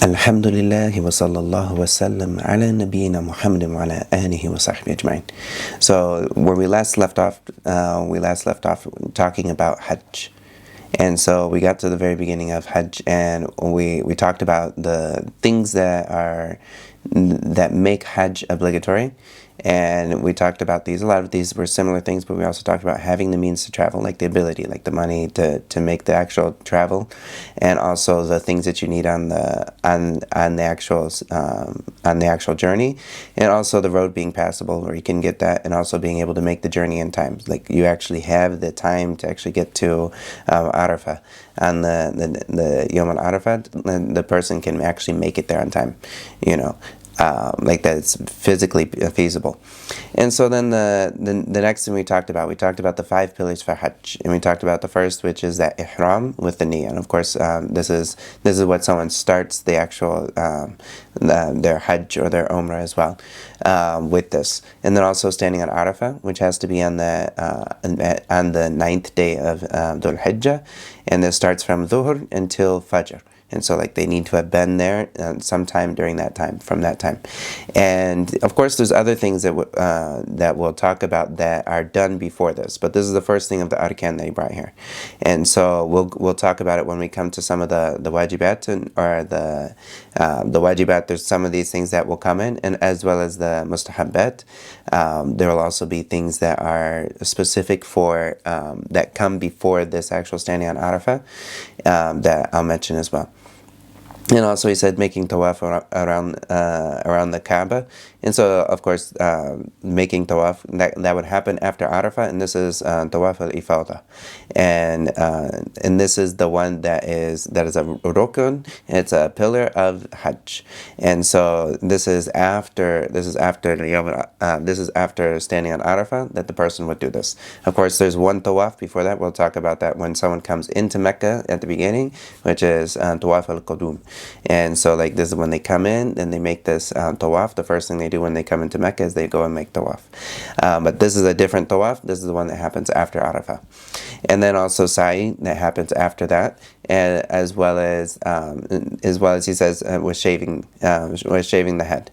Alhamdulillah wa sallallahu wa sallam ala nabiyyina Muhammadin wa ala alihi wa sahbihi ajma'in. So where we last left off talking about Hajj. And so we got to the very beginning of Hajj, and we talked about the things that make Hajj obligatory. And we talked about these. A lot of these were similar things, but we also talked about having the means to travel, like the ability, like the money to make the actual travel, and also the things that you need on the actual journey, and also the road being passable where you can get that, and also being able to make the journey in time. Like you actually have the time to actually get to Arafah on the Yom al-Arafah. The person can actually make it there on time, like that it's physically feasible. And so then the next thing we talked about the 5 pillars for Hajj, and we talked about the first, which is that Ihram with the niyyah. And of course, this is what someone starts the actual their Hajj or their Umrah as well, with this. And then also standing on Arafah, which has to be on the 9th day of Dhul Hijjah, and this starts from Dhuhr until Fajr. And so they need to have been there sometime during that time, from that time. And of course there's other things that we'll talk about that are done before this, but this is the first thing of the arkan that he brought here. And so we'll talk about it when we come to some of the Waajibaat, or the Waajibaat. There's some of these things that will come in, and as well as the Mustahabbat. There will also be things that are specific for that come before this actual standing on Arafah, that I'll mention as well. And also he said making tawaf around the Kaaba. And so of course making tawaf that would happen after Arafah, and this is tawaf al-ifada. And this is the one that is a rukun. It's a pillar of Hajj. And so this is after standing on Arafah that the person would do this. Of course there's one tawaf before that. We'll talk about that when someone comes into Mecca at the beginning, which is tawaf al-qudum. And so this is when they come in and they make this tawaf. The first thing they do when they come into Mecca is they go and make tawaf. But this is a different tawaf. This is the one that happens after Arafah. And then also sa'i that happens after that, and as well as he says with shaving the head.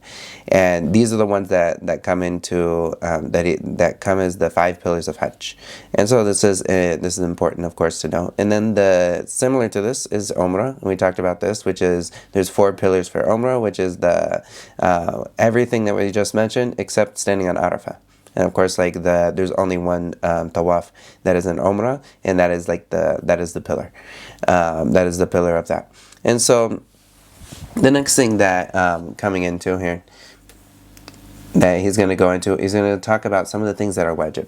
And these are the ones that come into that come as the 5 pillars of Hajj. And so this is important, of course, to know. And then similar to this is Umrah, and we talked about this, which is there's 4 pillars for Umrah, which is the everything that we just mentioned except standing on Arafah. And of course, there's only one tawaf that is an Umrah, and that is the pillar. That is the pillar of that. And so the next thing that coming into here that he's going to go into, he's going to talk about some of the things that are wajib.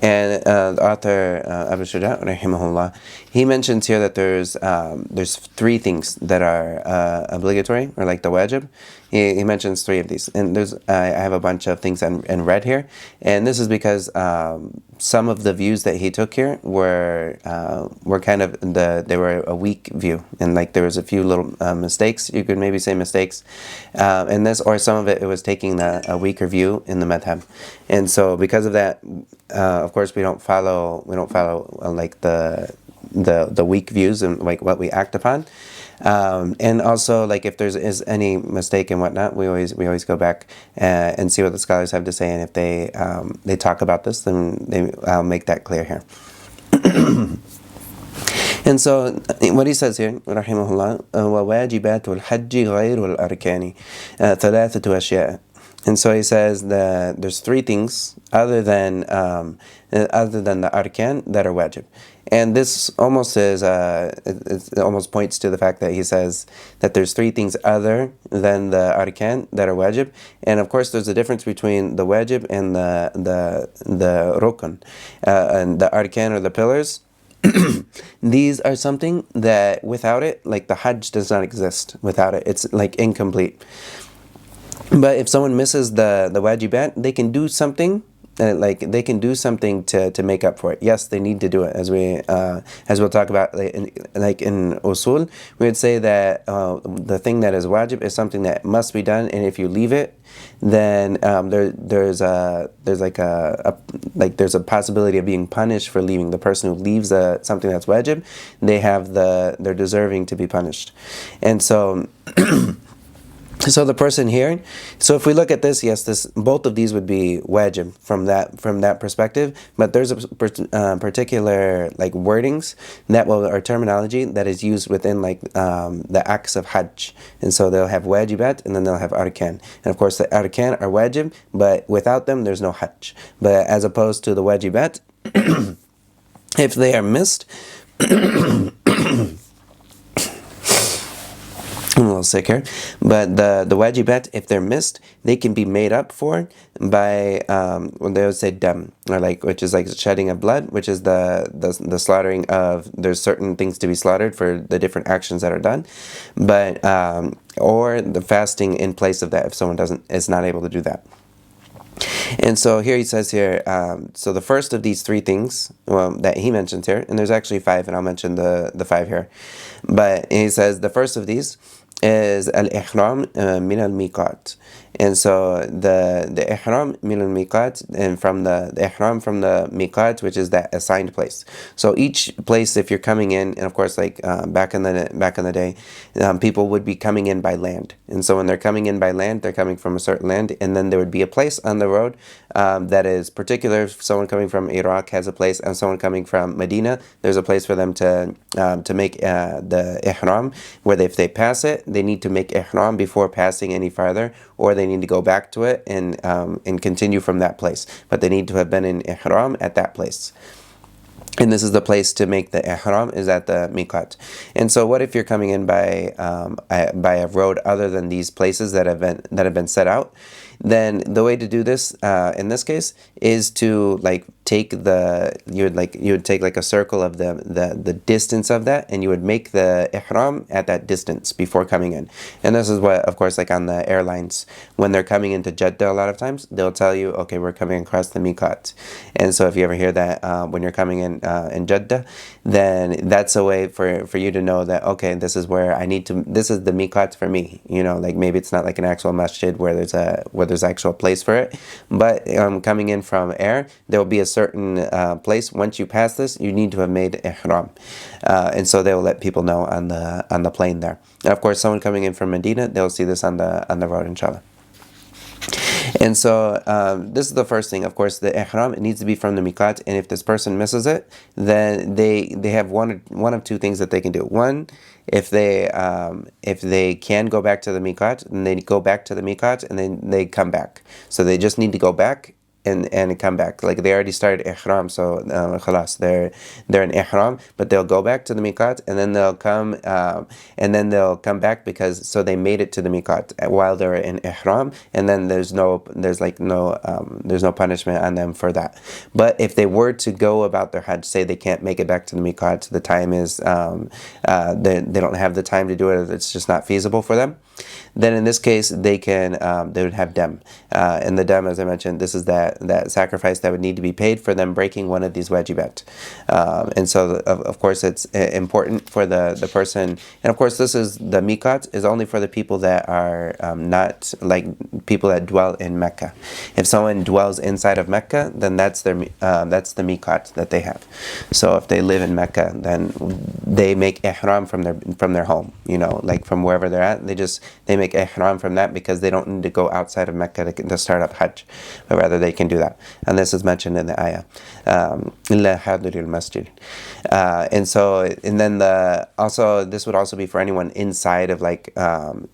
And the author Abu Shujaa, rahimahullah, he mentions here that there's 3 things that are obligatory, or the wajib. He mentions 3 of these, and I have a bunch of things in red here, and this is because some of the views that he took here were kind of they were a weak view, and there was a few little mistakes, you could maybe say mistakes, in this, or some of it was taking a weaker view in the madhab. And so because of that, of course we don't follow the weak views and what we act upon. And also if is any mistake and whatnot, we always go back and see what the scholars have to say, and if they talk about this, then I'll make that clear here. And so what he says here, rahimahullah, وَوَاجِبَاتُ الْحَجِّ غَيْرُ الْأَرْكَانِ ثَلَاثَةُ أَشْيَاء. And so he says that there's 3 things other than the arkan that are wajib. And this almost it almost points to the fact that he says that there's 3 things other than the arkan that are wajib. And of course there's a difference between the wajib and the rukun, and the arkan, or the pillars. These are something that without it, the Hajj does not exist without it. It's incomplete. But if someone misses the wajibat, they can do something. They can do something to make up for it. Yes, they need to do it, as we'll talk about in usul. We would say that the thing that is wajib is something that must be done, and if you leave it, then there's a possibility of being punished for leaving. The person who leaves something that's wajib, they're deserving to be punished. And so So the person here, so if we look at this, yes, this both of these would be wajib from that perspective, but there's a particular like wordings that will, or terminology that is used within like the acts of Hajj, and so they'll have wajibat and then they'll have arkan, and of course the arkan are wajib, but without them there's no Hajj. But as opposed to the wajibat, if they are missed. I'm a little sick here, but the wajibat, if they're missed, they can be made up for by when they would say dam, or like, which is like shedding of blood, which is the slaughtering of, there's certain things to be slaughtered for the different actions that are done, but or the fasting in place of that if someone is not able to do that. And so here he says here, so the first of these three things that he mentions here, and there's actually five, and I'll mention the five here, but he says the first of these is al-ihram min al-miqat. And so the ihram min al-miqat, and from the ihram from the miqat, which is that assigned place. So each place, if you're coming in, and of course like back in the day, people would be coming in by land. And so when they're coming in by land, they're coming from a certain land, and then there would be a place on the road that is particular. If someone coming from Iraq has a place, and someone coming from Medina, there's a place for them to make the ihram, where if they pass it, they need to make ihram before passing any farther, or they need to go back to it and continue from that place. But they need to have been in ihram at that place. And this is the place to make the ihram, is at the miqat. And so what if you're coming in by a road other than these places that have been set out? Then the way to do this in this case is to like take you would take like a circle of the distance of that, and you would make the ihram at that distance before coming in. And this is what, of course, like on the airlines, when they're coming into Jeddah, a lot of times they'll tell you, okay, we're coming across the miqat. And so if you ever hear that when you're coming in Jeddah, then that's a way for you to know that, okay, this is where I need to, this is the miqat for me. You know, like maybe it's not like an actual masjid where there's actual place for it, but coming in from air, there will be a certain place. Once you pass this, you need to have made ihram, and so they will let people know on the plane there. And of course, someone coming in from Medina, they'll see this on the road, inshallah. And so this is the first thing. Of course, the ihram, it needs to be from the miqat, and if this person misses it, then they have one of two things that they can do. One, if they can go back to the miqat, then they go back to the miqat, and then they come back. So they just need to go back and come back. Like they already started ihram, so khalas, they're in ihram, but they'll go back to the miqat, and then they'll come back, because so they made it to the miqat while they're in ihram, and then there's no punishment on them for that. But if they were to go about their Hajj, say they can't make it back to the miqat, the time is they don't have the time to do it, it's just not feasible for them, then in this case they would have dam, and the dam, as I mentioned, this is that sacrifice that would need to be paid for them breaking one of these wajibat. And so of course it's important for the person, and of course this is the miqat is only for the people that are not like people that dwell in Mecca. If someone dwells inside of Mecca, then that's the miqat that they have. So if they live in Mecca, then they make ihram from their home, you know, like from wherever they're at, they make ihram from that, because they don't need to go outside of Mecca to start up Hajj, but rather they can do that. And this is mentioned in the ayah, illa hadiril masjid. And then this would also be for anyone inside of like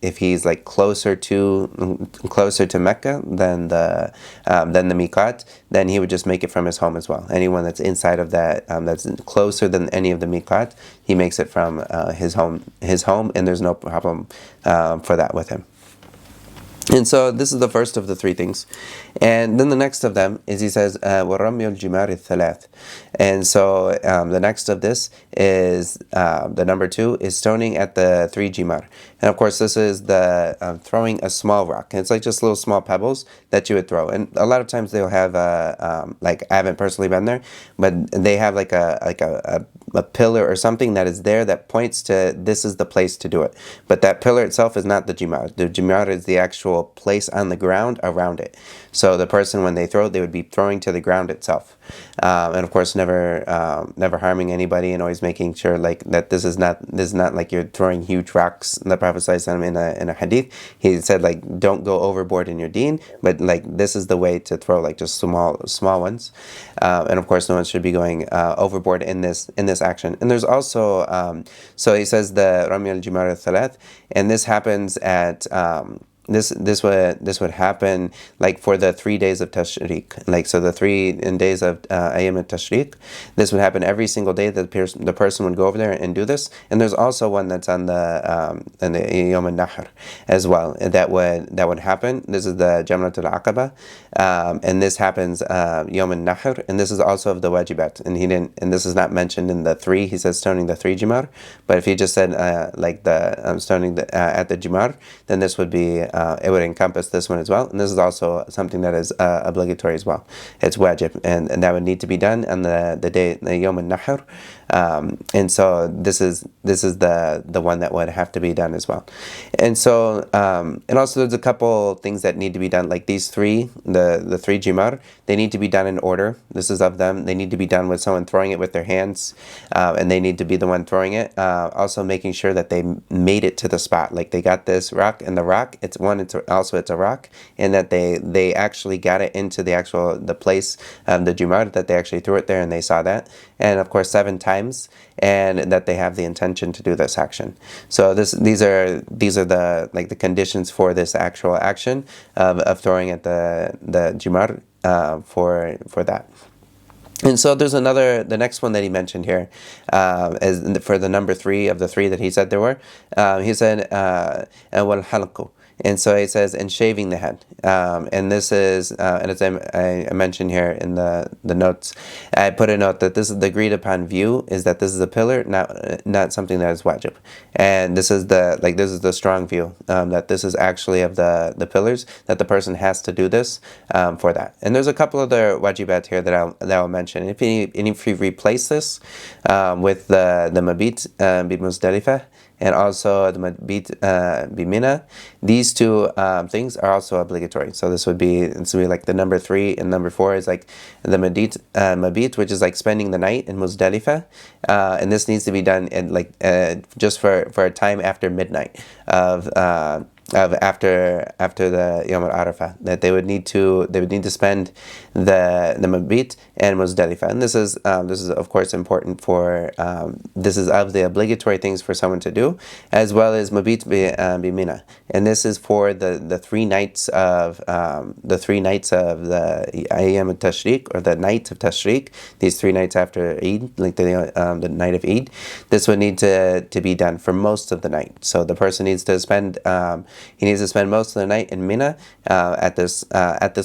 if he's like closer to Mecca than the miqat, then he would just make it from his home as well. Anyone that's inside of that, that's closer than any of the miqat, he makes it from his home, and there's no problem for that with him. And so this is the first of the three things. And then the next of them is, he says, وَرَمْيُ الْجِمَارِ الثَّلَاثِ. And so the next of this is, the number 2 is stoning at the 3 jimar. And of course this is the throwing a small rock. And it's like just little small pebbles that you would throw. And a lot of times they'll have, like I haven't personally been there, but they have like a pillar or something that is there that points to this is the place to do it. But that pillar itself is not the jimar. The jimar is the actual place on the ground around it. So the person, when they throw, they would be throwing to the ground itself. and of course never harming anybody, and always making sure like that this is not like you're throwing huge rocks. The Prophet ﷺ in a hadith, he said like don't go overboard in your deen, but like this is the way to throw like just small ones, and of course no one should be going overboard in this action. And there's also so he says the Ramy al-Jimar al-Thalath, and this happens at this would happen like for the 3 days of Tashriq, like so the 3 days of Ayyam al-Tashriq. This would happen every single day that the person would go over there and do this. And there's also one that's on the Yawm al-Nahr as well that would happen. This is the Jamrat al-Aqaba, and this happens Yawm al-Nahr, and this is also of the Waajibaat. And this is not mentioned in the 3. He says stoning the 3 Jimar, but if he just said like the stoning at the Jimar, then this would be it would encompass this one as well. And this is also something that is obligatory as well. It's wajib, and that would need to be done on the day, the Yawm al-Nahr. And so this is the one that would have to be done as well. And so and also there's a couple things that need to be done, like these 3, the 3 Jimar, they need to be done in order. This is of them. They need to be done with someone throwing it with their hands, and they need to be the one throwing it. Also making sure that they made it to the spot, like they got this rock, and the rock, it's a rock, and that they actually got it into the place, the Jumar, that they actually threw it there and they saw that, and of course 7 times, and that they have the intention to do this action. So these are the like the conditions for this actual action of throwing at the Jumar for that. And so there's the next one that he mentioned here, as for the number 3 of the 3 that he said there were. He said, wal halqu. And so he says, and shaving the head. And this is, and as I mentioned here in the notes, I put a note that this is the agreed upon view, is that this is a pillar, not something that is wajib. And this is the strong view, that this is actually of the pillars, that the person has to do this for that. And there's a couple other wajibat here that I'll mention. If you replace this with the mabit bi Muzdalifah, and also the mabit bi Mina, these 2 things are also obligatory. So this would be like the number 3 and number 4 is like the mabit, which is like spending the night in Muzdalifah, and this needs to be done in like just for a time after midnight of after the Yawm al-Arafah, that they would need to spend the mabit and Muzdalifah. And this is of course important for this is of the obligatory things for someone to do, as well as mabit bi Mina. And this is for the 3 nights of the Ayyam al-Tashriq, or the night of Tashriq, these 3 nights after Eid, like the night of Eid. This would need to be done for most of the night. So the person needs to spend most of the night in Mina at this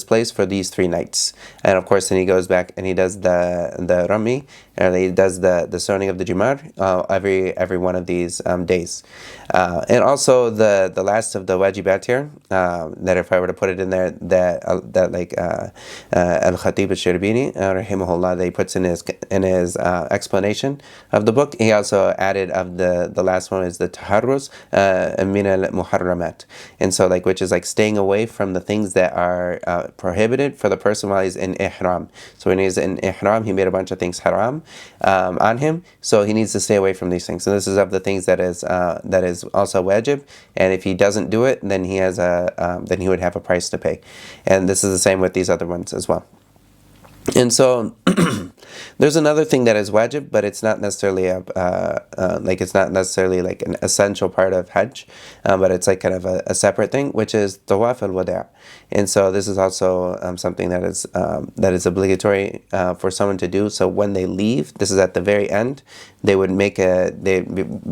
place for these 3 nights. And of course then he goes back and he does the Rami, and he does the stoning of the Jumar every one of these days. And also the last of the wajibat here, that if I were to put it in there, that like Al-Khatib al-Shirbini rahimahullah, that he puts in his explanation of the book, he also added of the last one is the taharruz min al-muharramat. And so like, which is like staying away from the things that are prohibited for the person while he's in Ihram. So when he's in Ihram, he made a bunch of things haram on him, so he needs to stay away from these things. So this is of the things that is also wajib, and if he doesn't do it, then he would have a price to pay. And this is the same with these other ones as well. And so there's another thing that is wajib, but it's not necessarily like an essential part of Hajj, but it's like kind of a separate thing, which is tawaf al-wada'. And so this is also something that is obligatory for someone to do. So when they leave, this is at the very end, they would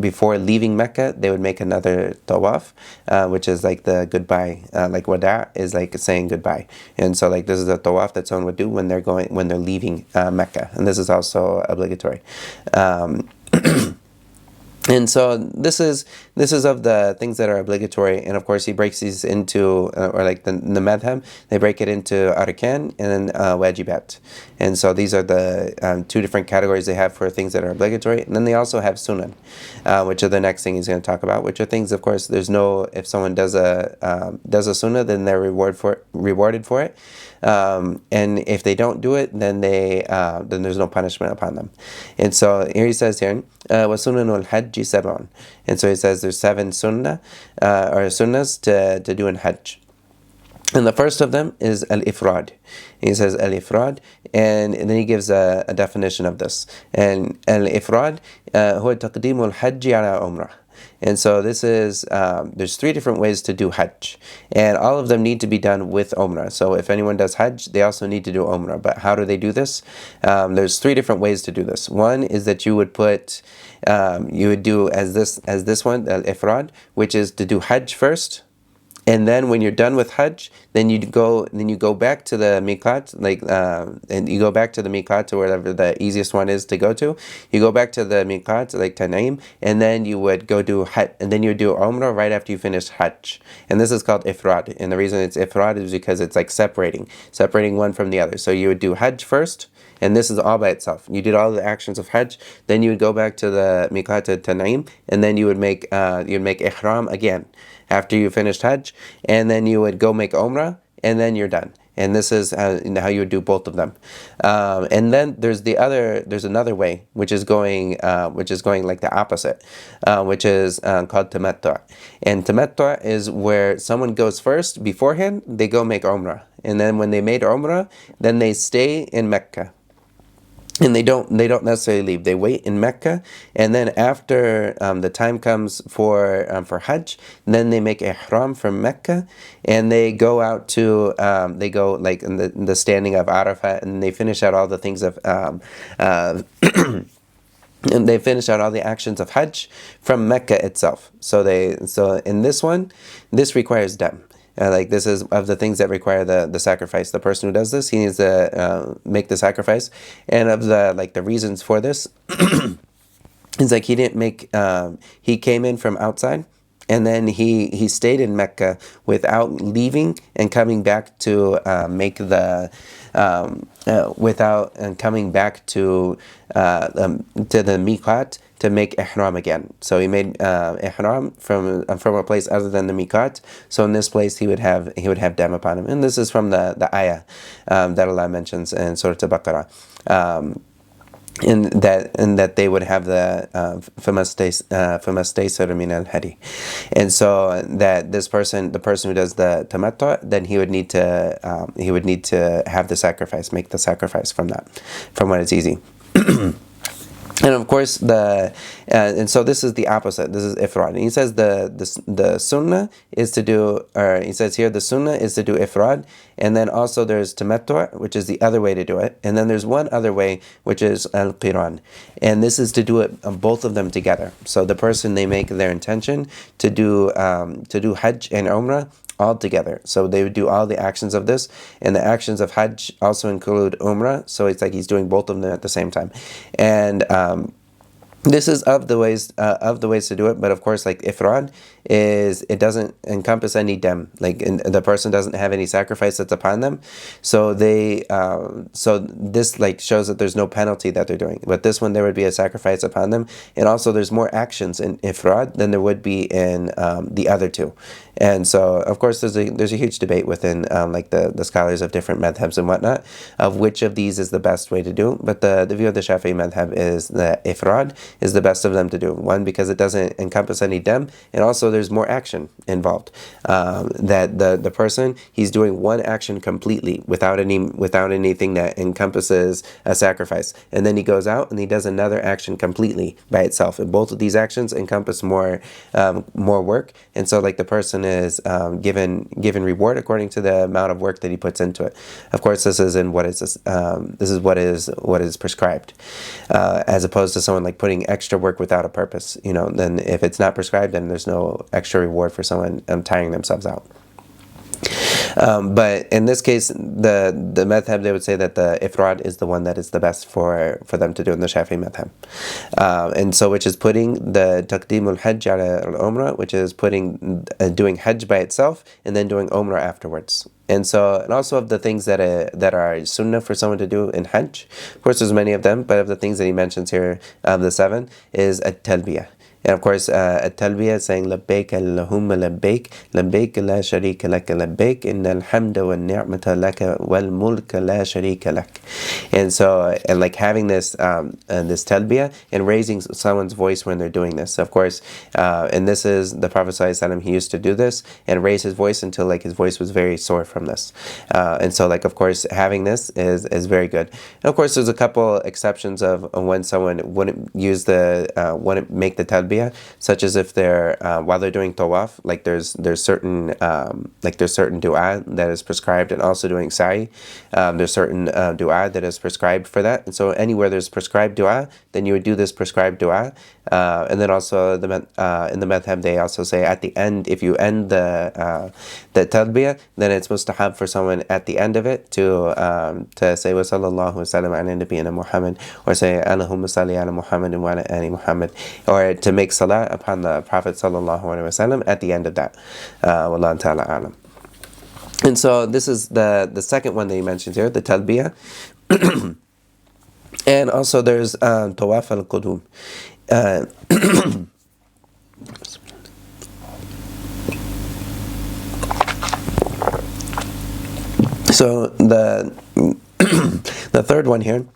before leaving Mecca, they would make another tawaf, which is like the goodbye, like wada' is like saying goodbye. And so like this is a tawaf that someone would do when they're leaving Mecca, and this is also obligatory. And so this is of the things that are obligatory, and of course he breaks these into or like the madhab, they break it into arkan and then wajibat. And so these are the two different categories they have for things that are obligatory. And then they also have sunan, which are the next thing he's going to talk about, which are things, of course, there's no, if someone does a sunnah, then they're rewarded for it. And if they don't do it, then then there's no punishment upon them. And so here he says here, وَسُنَنُ الْحَجِّ سَبْعٌ. And so he says there's 7 sunnah or sunnahs to do in Hajj. And the first of them is al-ifrad. He says al-ifrad, and then he gives a definition of this. And al-ifrad هو تقديم الحج على عمرة. And so this is, there's 3 different ways to do Hajj, and all of them need to be done with Umrah. So if anyone does Hajj, they also need to do Umrah. But how do they do this? There's 3 different ways to do this. One is that you would do as this one, al-ifrad, which is to do Hajj first. And then when you're done with Hajj, then you go back to the miqat, and you go back to the miqat, or wherever the easiest one is to go to. You go back to the miqat, like Tanaim, and then you would go do Hajj, and then you do Umrah right after you finish Hajj. And this is called ifrad. And the reason it's ifrad is because it's like separating one from the other. So you would do Hajj first, and this is all by itself. You did all the actions of Hajj, then you would go back to the miqat Tanaim, and then you would make Ihram again after you finished Hajj, and then you would go make Umrah, and then you're done. And this is how you would do both of them. And then there's another way, which is going like the opposite, which is called tamattu'. And tamattu' is where someone goes first beforehand, they go make Umrah, and then when they made Umrah, then they stay in Mecca. And they don't necessarily leave. They wait in Mecca, and then after the time comes for Hajj, then they make Ihram from Mecca, and they go out to they go like in the standing of Arafah, and they finish out all the things of and they finish out all the actions of Hajj from Mecca itself. So in this one, this requires dam. Like this is of the things that require the sacrifice. The person who does this, he needs to make the sacrifice. And of the reasons for this, is like he didn't make. He came in from outside, and then he stayed in Mecca without leaving and coming back to make the coming back to the miqat to make Ihram again. So he made Ihram from a place other than the miqat. So in this place he would have dam upon him. And this is from the ayah that Allah mentions in Surah Al-Baqarah. And that they would have the فَمَسْتَيْسَرَ مِنَ الْهَدِي. And so that the person who does the tamattu', then he would need to have the sacrifice, make the sacrifice from what is easy. And of course and so this is the opposite. This is ifrad. And he says the sunnah is to do, or he says here the sunnah is to do ifrad, and then also there's tamattu', which is the other way to do it, and then there's one other way, which is al-qiran, and this is to do it both of them together. So the person, they make their intention to do Hajj and Umrah all together. So they would do all the actions of this, and the actions of Hajj also include Umrah. So it's like he's doing both of them at the same time, and this is of the ways to do it. But of course, like ifrad it doesn't encompass any dam, like the person doesn't have any sacrifice that's upon them, so this like shows that there's no penalty that they're doing. But this one, there would be a sacrifice upon them, and also there's more actions in ifrad than there would be in the other two. And so of course there's a huge debate within like the scholars of different madhabs and whatnot of which of these is the best way to do. But the view of the Shafi'i madhab is that ifrad is the best of them to do. One, because it doesn't encompass any dam, and also there's more action involved. That the person, he's doing one action completely without anything that encompasses a sacrifice, and then he goes out and he does another action completely by itself. And both of these actions encompass more work, and so like the person is given reward according to the amount of work that he puts into it. Of course, this is what is prescribed, as opposed to someone like putting extra work without a purpose. Then if it's not prescribed, then there's no extra reward for someone tiring themselves out. But in this case, the madhab, they would say that the ifrad is the one that is the best for them to do in the Shafi'i madhab. And so, which is putting the taqdeemul hajj ala al-umrah, which is putting doing hajj by itself and then doing umrah afterwards. And so, and also of the things that are sunnah for someone to do in hajj, of course there's many of them, but of the things that he mentions here, the 7, is at-talbiyah. And of course, at-talbiyah saying labbaik Allahumma labbaik, labbaik la sharika laka labbaik, innal hamda wal ni'mata laka wal mulka la sharika lak. And so, and like having this this talbiyah and raising someone's voice when they're doing this. Of course, and this is the Prophet ﷺ, he used to do this and raise his voice until like his voice was very sore from this. And so like, of course, having this is very good. And of course, there's a couple exceptions of when someone wouldn't use wouldn't make the talbiyah, such as if they're while they're doing tawaf, like there's certain dua that is prescribed, and also doing sa'i, there's certain dua that is prescribed for that. And so anywhere there's prescribed dua, then you would do this prescribed dua. And then also in the madhab, they also say at the end, if you end the talbiyah, then it's mustahab for someone at the end of it to say wa sallallahu wa sallam ala nabiyyina Muhammad, or say Allahumma salli ala Muhammad wa ala ali Muhammad, or to make salah upon the Prophet sallallahu alaihi wasallam at the end of that. Wallahu ta'ala alam. And so this is the second one that he mentions here, the talbiyah. And also there's tawaf al-qudum. So the third one here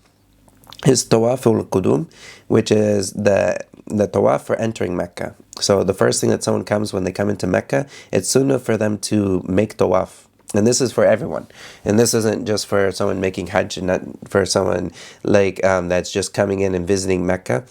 is tawaf al-qudum, which is the tawaf for entering Mecca. So the first thing that someone comes when they come into Mecca, it's sunnah for them to make tawaf. And this is for everyone. And this isn't just for someone making Hajj, and not for someone like that's just coming in and visiting Mecca.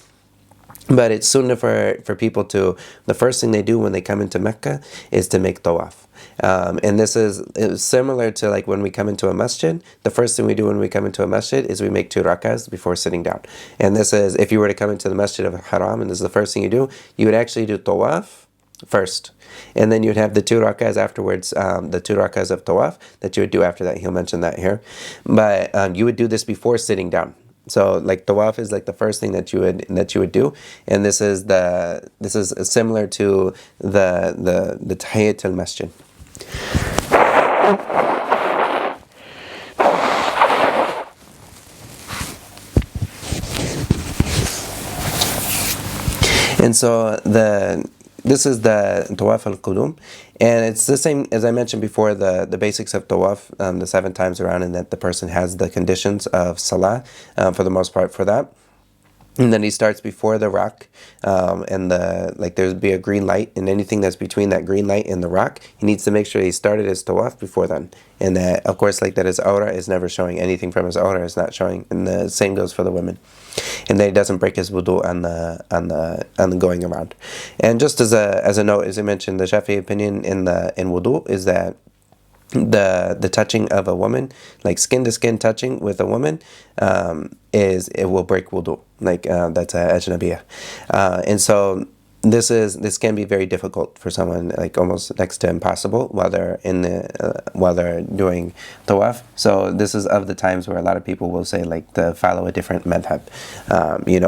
But it's sunnah for people to, the first thing they do when they come into Mecca is to make tawaf. And this is similar to like when we come into a masjid. The first thing we do when we come into a masjid is we make 2 rakahs before sitting down. And this is, if you were to come into the masjid of Haram, and this is the first thing you do, you would actually do tawaf first. And then you'd have the 2 rakahs afterwards, the 2 rakahs of tawaf that you would do after that. He'll mention that here. But you would do this before sitting down. So like tawaf is like the first thing that you would do, and this is similar to the tahiyyat al-masjid. And so this is the tawaf al-qudum, and it's the same as I mentioned before, the basics of tawaf, the 7 times around, and that the person has the conditions of salah for the most part for that. And then he starts before the rock, and there'd be a green light, and anything that's between that green light and the rock, he needs to make sure he started his tawaf before then. And that, of course, like that his aura is never showing, anything from his aura is not showing. And the same goes for the women. And that he doesn't break his wudu on the going around. And just as a note, as I mentioned, the Shafi'i opinion in wudu is that the touching of a woman, like skin to skin touching with a woman, it will break wudu. Like that's a ajnabiyah. And so this can be very difficult for someone, like almost next to impossible while they're while they're doing tawaf. So this is of the times where a lot of people will say like to follow a different madhab,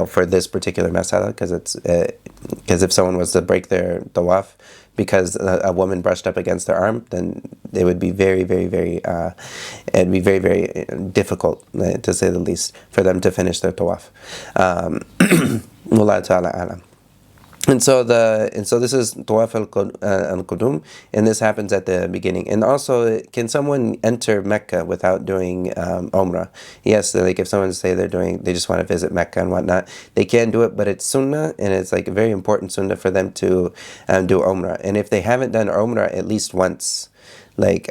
for this particular masala, because if someone was to break their tawaf because a woman brushed up against their arm, then it would be very, very, very, it'd be very, very difficult, to say the least, for them to finish their tawaf. Wallahu ta'ala alam. And so this is tawaf al-qudum, and this happens at the beginning. And also, can someone enter Mecca without doing umrah? Yes, like if someone say they just want to visit Mecca and whatnot, they can do it, but it's sunnah, and it's like a very important sunnah for them to do umrah. And if they haven't done umrah at least once, like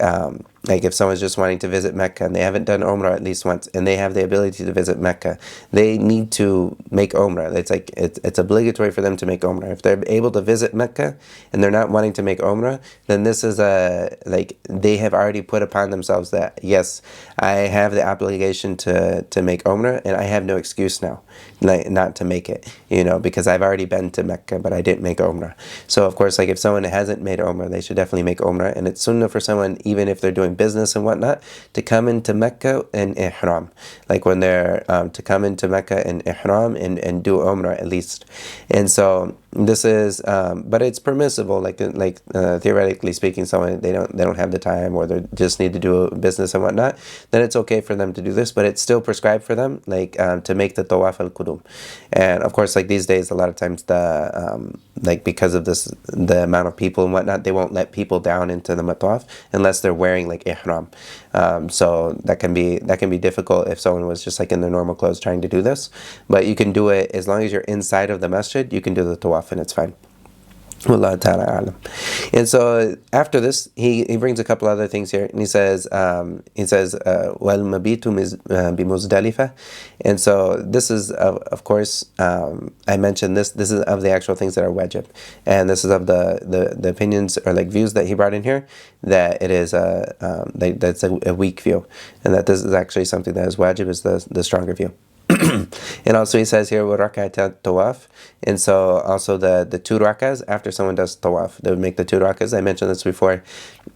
if someone's just wanting to visit Mecca and they haven't done Umrah at least once, and they have the ability to visit Mecca, they need to make Umrah. It's obligatory for them to make Umrah. If they're able to visit Mecca and they're not wanting to make Umrah, then this is they have already put upon themselves that, yes, I have the obligation to make Umrah, and I have no excuse now not to make it, because I've already been to Mecca, but I didn't make Umrah. So of course, like if someone hasn't made Umrah, they should definitely make Umrah, and it's sunnah for someone, even if they're doing doing business and whatnot, to come into Mecca in Ihram. Like when they're to come into Mecca in Ihram and do Umrah at least. And so this is, but it's permissible. Like theoretically speaking, someone they don't have the time, or they just need to do business and whatnot, then it's okay for them to do this. But it's still prescribed for them, like to make the tawaf al-qudum. And of course, like these days, a lot of times like because of the amount of people and whatnot, they won't let people down into the mataf unless they're wearing like ihram. So that can be difficult if someone was just like in their normal clothes trying to do this. But you can do it as long as you're inside of the masjid. You can do the tawaf and it's fine. Wallahu ta'ala a'lam. And so after this, he brings a couple other things here, and he says wal mabitu bi Muzdalifah. And so this is of course I mentioned this is of the actual things that are wajib, and this is of the opinions or like views that he brought in here, that it is that's a weak view, and that this is actually something that is wajib, is the stronger view. And also he says here, وَرَكَعَةَ tawaf. And so also the two rakas after someone does tawaf, they would make the two rakas. I mentioned this before,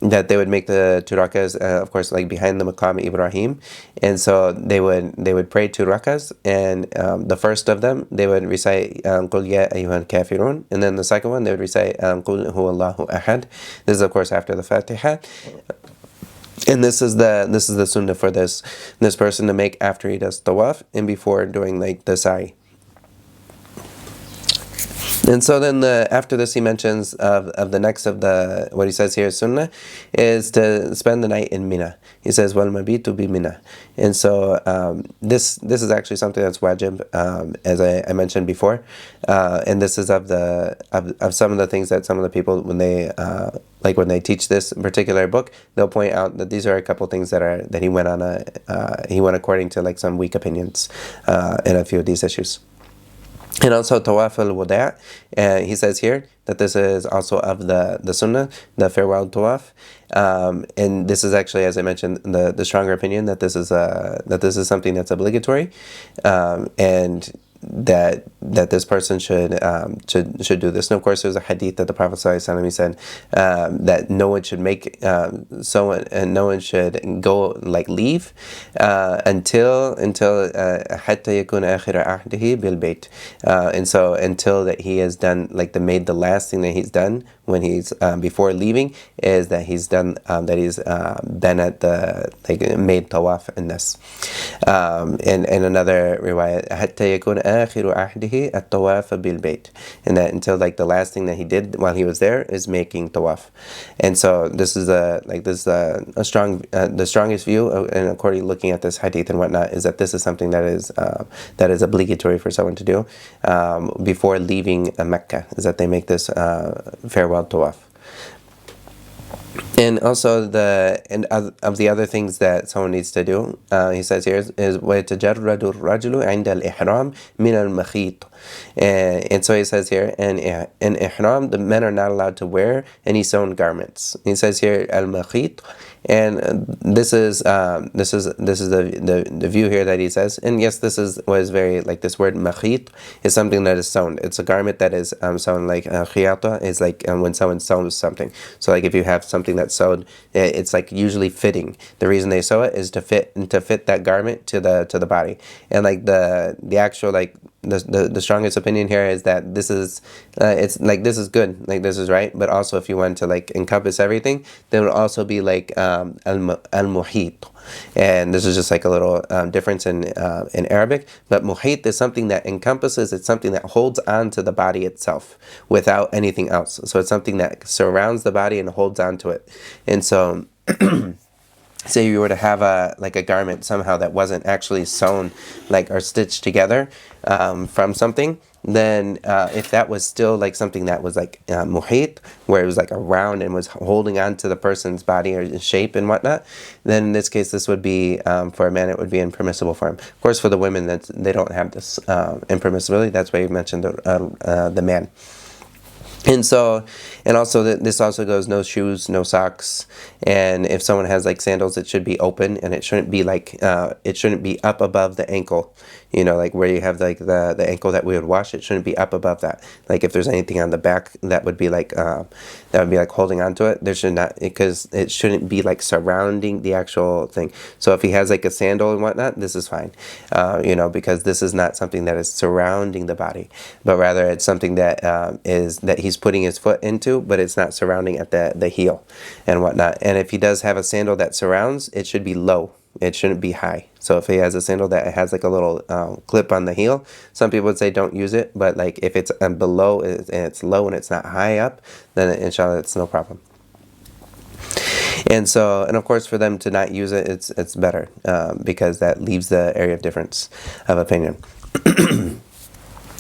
that they would make the two rakas, of course, like behind the maqam Ibrahim. And so they would pray two rakas, and the first of them they would recite قُلْ يَا أَيُّهَا الْكَافِرُونَ, and then the second one they would recite قُلْ هُوَ اللَّهُ أَحَدٌ. This is of course after the Fatiha. And this is the sunnah for this person to make after he does tawaf and before doing like the sa'i. And so then after this he mentions of the next of the, what he says here, sunnah, is to spend the night in Mina. He says, wal mabitu bi Mina. And so this is actually something that's wajib, as I mentioned before. And this is of some of the things that some of the people, when they teach this particular book, they'll point out that these are a couple things that he went according to like some weak opinions in a few of these issues. And also tawaf al-wada', he says here that this is also of the sunnah, the farewell tawaf, and this is actually, as I mentioned, the stronger opinion that this is something that's obligatory, and that this person should do this. And of course, there's a hadith that the Prophet ﷺ said that no one should make no one should go like leave until حتى يكون آخر عهده بالبيت, and so until that he has done like the last thing that he's done when he's before leaving is that he's done that he's been at the made tawaf in this. And another riwayat, حتى يكون آخر عهده الطواف بالبيت, and that until like the last thing that he did while he was there is making tawaf. And so this is a strong the strongest view, and according to looking at this hadith and whatnot, is that this is something that is obligatory for someone to do before leaving Mecca, is that they make this farewell tawaf. And also of the other things that someone needs to do, he says here, is وَيَتَجَرَّدُ الرَّجُلُ عِنْدَ الْإِحْرَامِ مِنَ الْمَخِيطِ. And so he says here, in ihram, the men are not allowed to wear any sewn garments. He says here al-makhit, and this is the view here that he says. And yes, was very like this word makhit is something that is sewn. It's a garment that is sewn, like khiyata is like when someone sews something. So like if you have something that's sewed, it's like usually fitting. The reason they sew it is to fit that garment to the body. And like the actual like the strongest opinion here is that this is it's like this is good, like this is right, but also if you want to like encompass everything, then it would also be like al-muhit. And this is just like a little difference in Arabic, but muhit is something that encompasses, it's something that holds on to the body itself without anything else. So it's something that surrounds the body and holds on to it. And so say you were to have a garment somehow that wasn't actually sewn like or stitched together from something, then if that was still like something that was like muhit, where it was like around and was holding on to the person's body or shape and whatnot, then in this case this would be for a man, it would be impermissible for him. Of course for the women, they don't have this impermissibility. That's why you mentioned the man. And so, and also this also goes no shoes, no socks, and if someone has like sandals, it should be open, and it shouldn't be like it shouldn't be up above the ankle. like where you have like the ankle that we would wash, it shouldn't be up above that. Like if there's anything on the back that would be like holding onto it, there should not, because it shouldn't be like surrounding the actual thing. So if he has like a sandal and whatnot, this is fine, because this is not something that is surrounding the body, but rather it's something that is that he's putting his foot into, but it's not surrounding at the heel and whatnot. And if he does have a sandal that surrounds, it should be low. It shouldn't be high. So if he has a sandal that has like a little clip on the heel, some people would say don't use it, but like if it's below and it's low and it's not high up, then inshallah it's no problem. And of course, for them to not use it, it's better because that leaves the area of difference of opinion.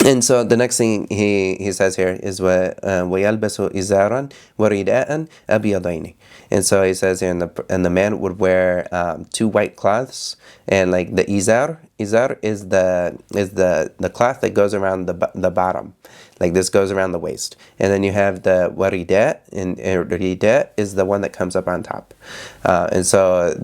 And so the next thing he says here is وَيَلْبَسُ إِزَارًا وَرِدَاءً أَبْيَضَيْنِ. And so he says here, and the man would wear 2 white cloths, and like the izar is the cloth that goes around the bottom, like this goes around the waist, and then you have the warida, and rida is the one that comes up on top, and so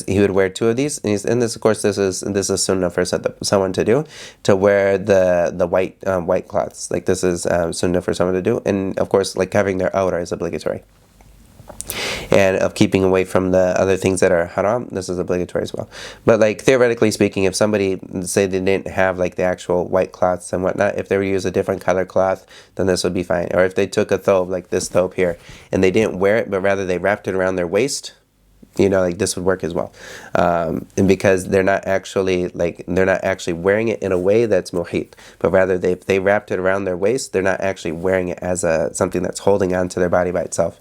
he would wear 2 of these, and this of course this is sunnah for someone to do, to wear the white cloths, like this is sunnah for someone to do, and of course like covering their awrah is obligatory. And of keeping away from the other things that are haram, this is obligatory as well. But like theoretically speaking, if somebody say they didn't have like the actual white cloths and whatnot, if they were to use a different color cloth, then this would be fine. Or if they took a thobe, like this thobe here, and they didn't wear it, but rather they wrapped it around their waist, like this would work as well, and because they're not actually wearing it in a way that's muhit, but rather they wrapped it around their waist, they're not actually wearing it as something that's holding on to their body by itself.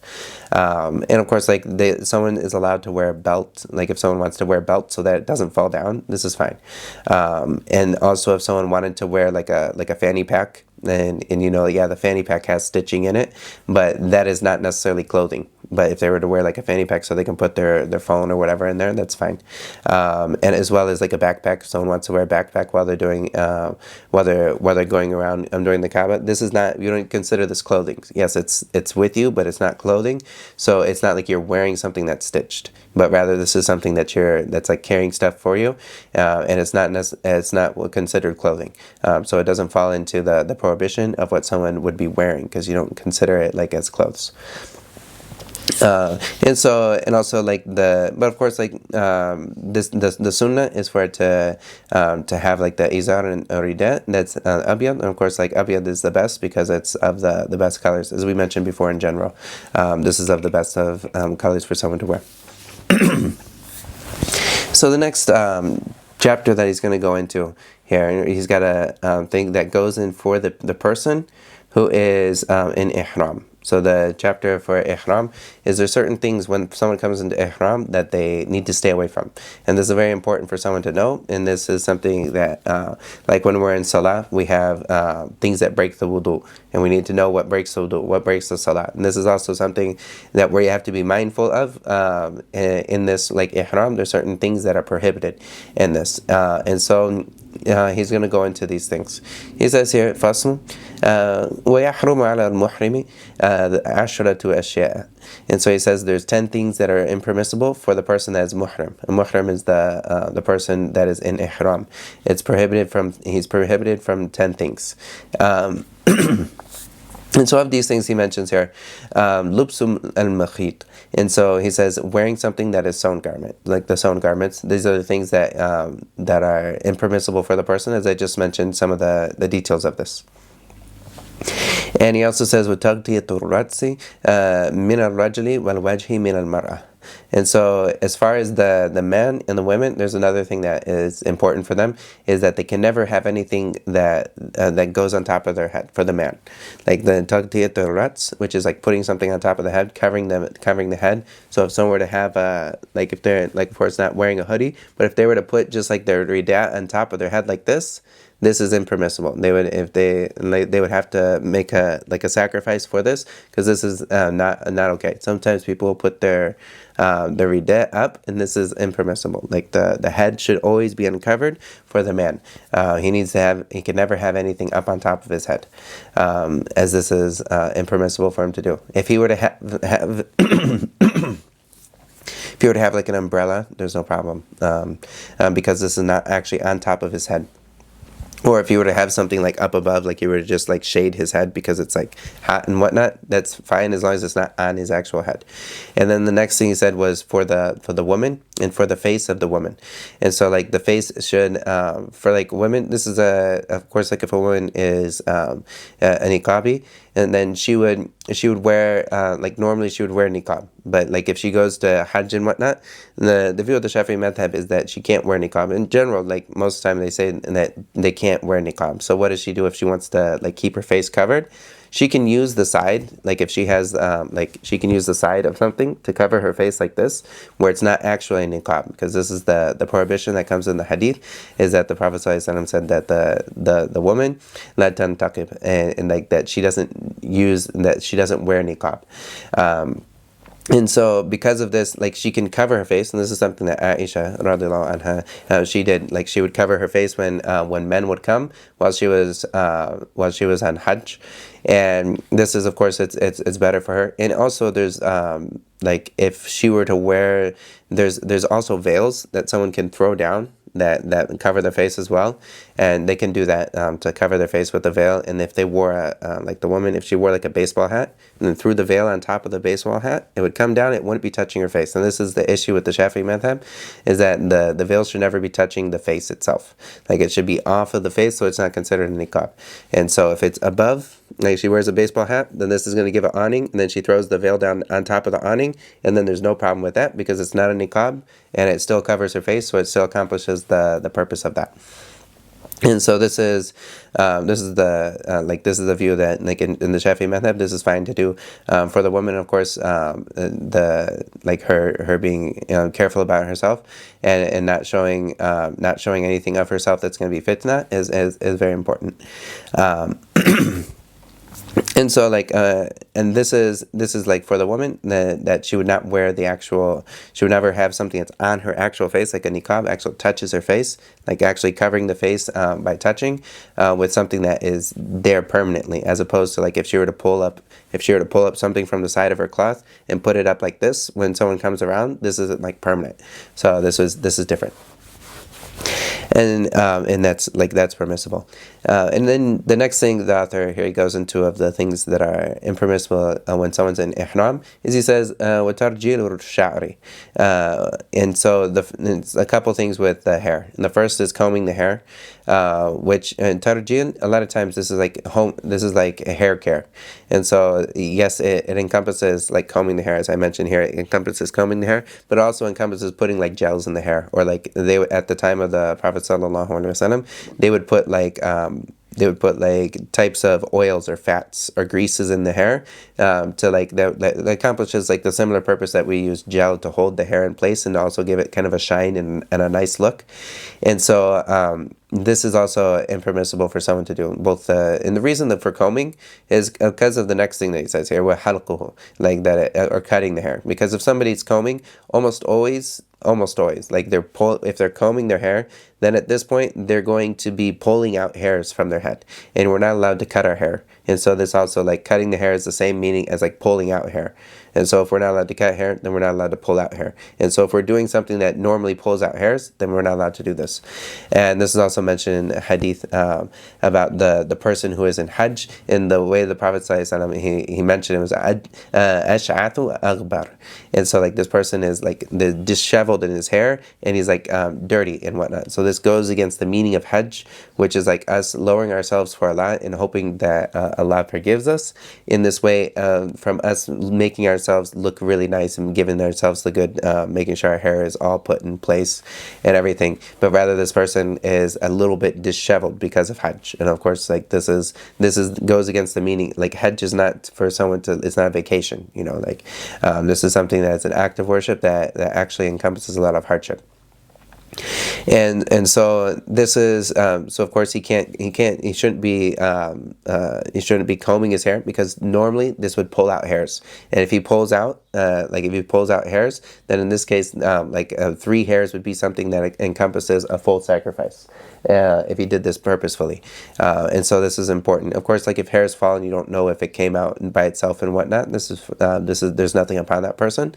And of course, like someone is allowed to wear a belt, like if someone wants to wear a belt so that it doesn't fall down, this is fine. And also if someone wanted to wear like a fanny pack, and the fanny pack has stitching in it, but that is not necessarily clothing. But if they were to wear like a fanny pack so they can put their phone or whatever in there, that's fine. And as well as like a backpack, if someone wants to wear a backpack while they're doing while they're going around during the Kaaba, this is not, you don't consider this clothing. Yes, it's with you, but it's not clothing. So it's not like you're wearing something that's stitched, but rather this is something that's like carrying stuff for you, and it's not considered clothing. So it doesn't fall into the prohibition of what someone would be wearing, because you don't consider it like as clothes. And also like but of course like the sunnah is for it to have like the izar and rida, that's abyad, and of course like abyad is the best because it's of the best colors, as we mentioned before in general. This is of the best of colors for someone to wear. So the next chapter that he's going to go into here, he's got a thing that goes in for the person who is in ihram. So the chapter for ihram is there certain things when someone comes into ihram that they need to stay away from, and this is very important for someone to know. And this is something that like when we're in salah, we have things that break the wudu, and we need to know what breaks the wudu, what breaks the salah. And this is also something that where you have to be mindful of in this like ihram. There's certain things that are prohibited in this, and so he's going to go into these things. He says here, فصل ويحرم على المحرم عشرة أشياء. And so he says there's 10 things that are impermissible for the person that is muhrim. And muhrim is the person that is in ihram. He's prohibited from 10 things. And so of these things he mentions here, lubsum al-makhit. And so he says wearing something that is sewn garment, like the sewn garments. These are the things that are impermissible for the person, as I just mentioned some of the details of this. And he also says وَتَغْطِيَةُ الرَّأْسِ مِنَ الرَّجْلِ وَالْوَجْهِ مِنَ الْمَرْأَةِ. And so as far as the men and the women, there's another thing that is important for them, is that they can never have anything that goes on top of their head for the man. Like the taghtiyat al-rats, which is like putting something on top of the head, covering the head. So if someone were to have like if they're like, of course not wearing a hoodie, but if they were to put just like their rida on top of their head like this is impermissible. They would have to make a sacrifice for this, because this is not okay. Sometimes people will put their rida up, and this is impermissible. Like the head should always be uncovered for the man. He can never have anything up on top of his head, as this is impermissible for him to do. If he were to have if you were to have like an umbrella, there's no problem, because this is not actually on top of his head. Or if you were to have something like up above, like you were to just like shade his head because it's like hot and whatnot, that's fine as long as it's not on his actual head. And then the next thing he said was for the woman and for the face of the woman. And so like the face should for like women, this is of course like if a woman is a niqabi, and then she would wear like normally she would wear niqab, but like if she goes to Hajj and whatnot, the view of the Shafi'i madhab is that she can't wear niqab. In general, like most of the time they say that they can't wear niqab. So what does she do if she wants to like keep her face covered? She can use the side, like if she has, like she can use the side of something to cover her face like this, where it's not actually a niqab, because this is the prohibition that comes in the hadith, is that the Prophet ﷺ said that the woman, la tantaqib, and like that she doesn't wear niqab. And so because of this, like she can cover her face, and this is something that Aisha radiallahu anha she did. Like she would cover her face when men would come while she was on Hajj, and this is of course it's better for her. And also there's like if she were to wear, there's also veils that someone can throw down that cover their face as well, and they can do that to cover their face with a veil. And if they wore like the woman, if she wore like a baseball hat and then threw the veil on top of the baseball hat, it would come down, it wouldn't be touching her face. And this is the issue with the Shafi'i madhab, is that the veil should never be touching the face itself. Like it should be off of the face, so it's not considered a niqab. And so if it's above, like she wears a baseball hat, then this is going to give an awning, and then she throws the veil down on top of the awning, and then there's no problem with that because it's not a niqab and it still covers her face, so it still accomplishes the purpose of that. And so this is the view that like in the Shafi'i madhab, this is fine to do for the woman. Of course, the like her being careful about herself and not showing anything of herself that's going to be fitna is very important. And so like and this is like for the woman that she would not wear she would never have something that's on her actual face, like a niqab actually touches her face, like actually covering the face by touching with something that is there permanently, as opposed to like if she were to pull up something from the side of her cloth and put it up like this when someone comes around, this isn't like permanent. So this is different. And that's permissible. And then the next thing the author here goes into of the things that are impermissible when someone's in ihram is he says وَتَرْجِيلُ الشَّعْرِ. And so it's a couple things with the hair. And the first is combing the hair, which in tarjil, a lot of times this is like a hair care. And so yes, it encompasses like combing the hair, as I mentioned here. It encompasses combing the hair, but it also encompasses putting like gels in the hair, or like they at the time of the Prophet sallallahu alaihi wasallam, they would put like types of oils or fats or greases in the hair to like that accomplishes like the similar purpose that we use gel to hold the hair in place and also give it kind of a shine and a nice look. And so this is also impermissible for someone to do both. And the reason that for combing is because of the next thing that he says here, وَحَلْقُهُ, like that, or cutting the hair. Because if somebody's combing, almost always, like if they're combing their hair, then at this point they're going to be pulling out hairs from their head, and we're not allowed to cut our hair. And so this also, like cutting the hair, is the same meaning as like pulling out hair. And so if we're not allowed to cut hair, then we're not allowed to pull out hair. And so if we're doing something that normally pulls out hairs, then we're not allowed to do this. And this is also mentioned in hadith about the person who is in Hajj, in the way the Prophet ﷺ, he mentioned it was ash'athu aghbar. And so like this person is like disheveled in his hair, and he's like dirty and whatnot. So this goes against the meaning of Hajj, which is like us lowering ourselves for Allah and hoping that Allah forgives us. In this way, from us making ourselves look really nice and giving ourselves the good, making sure our hair is all put in place and everything. But rather, this person is a little bit disheveled because of Hajj. And of course, like this goes against the meaning. Like Hajj is not for someone to, it's not a vacation, like this is something that's an act of worship that actually encompasses a lot of hardship. And so this is so of course he shouldn't be combing his hair, because normally this would pull out hairs. And if he pulls out hairs, then in this case 3 hairs would be something that encompasses a full sacrifice if he did this purposefully. And so this is important. Of course, like if hairs fall and you don't know if it came out by itself and whatnot, this is there's nothing upon that person.